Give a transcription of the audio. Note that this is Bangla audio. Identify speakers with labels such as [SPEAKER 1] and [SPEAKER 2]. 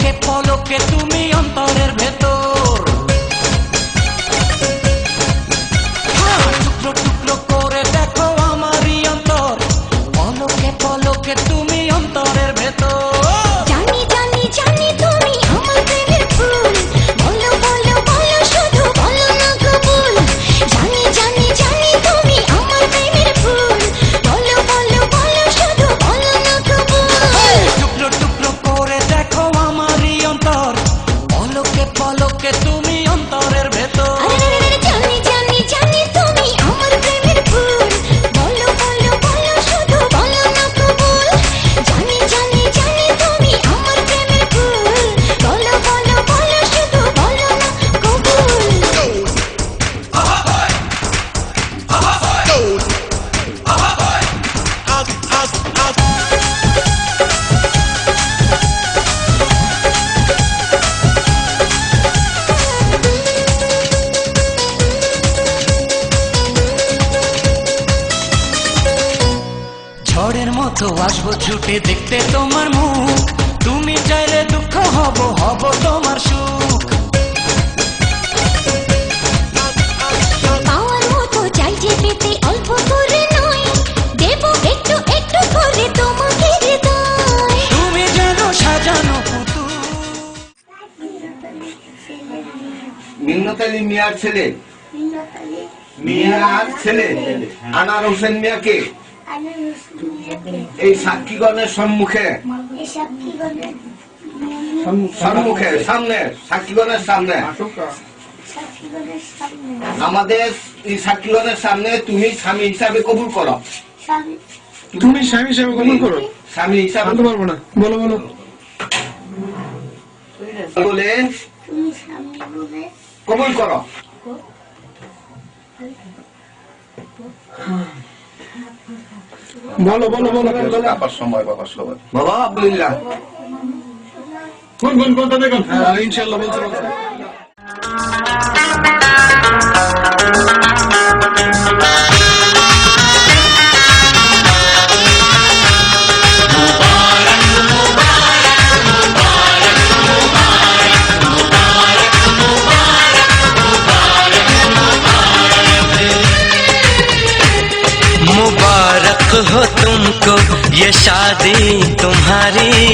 [SPEAKER 1] পলকে পলকে তুমি অন্তরের ভেতর, টুকরো টুকরো করে দেখো আমারই অন্তর, পলকে পলকে তুমি অন্তরের ভেতর।
[SPEAKER 2] জানি জানি জানি তুমি আমার প্রেমের ফুল, বলো বলো বলো শুধু বলো না কবুল। জানি জানি জানি তুমি আমার প্রেমের ফুল, বলো বলো বলো শুধু বলো না কবুল।
[SPEAKER 1] টুকরো টুকরো করে দেখো আমারই অন্তর, পলকে পলকে তুমি অন্তরের ভেতর।
[SPEAKER 2] জানি জানি জানি তুমি আমার প্রেমের ফুল, বলো বলো বলো শুধু বলো না কবুল। জানি জানি জানি তুমি আমার প্রেমের ফুল, বলো বলো বলো শুধু বলো না কবুল।
[SPEAKER 1] ঝড়ের মতো আসবো ছুটে দেখতে তোমার মুখ, তুমি চাইলে দুঃখ হব হব তোমার সুখ।
[SPEAKER 2] পাওয়ার মতো চাই যে পেতে অল্প করে নয়, দেব একটু একটু করে তোমাকে হৃদয়।
[SPEAKER 1] তুমি যেন সাজানো পুতুল।
[SPEAKER 3] মিন্নত আলী মিয়ার ছেলে, মিয়ার ছেলে আনার হোসেন মিয়াকে এই সাক্ষীগণের সম্মুখে সম্মুখে সামনে সাক্ষীগণের সামনে আমাদের এই সাক্ষীগণের সামনে তুমি স্বামী হিসাবে কবুল করো।
[SPEAKER 4] তুমি স্বামী হিসাবে কবুল করো।
[SPEAKER 3] স্বামী হিসাবে
[SPEAKER 4] বলতে পারবো না, বলো বলো।
[SPEAKER 3] বলে কবুল করো।
[SPEAKER 4] বলো বলো বলো
[SPEAKER 3] বাবার সময় বাবার সময় বাবা আব্দুল্লাহ
[SPEAKER 4] কোন কোন কথা দেখুন। ইনশাআল্লাহ বলতে বলতে
[SPEAKER 5] मुबारक हो तुमको ये शादी तुम्हारी।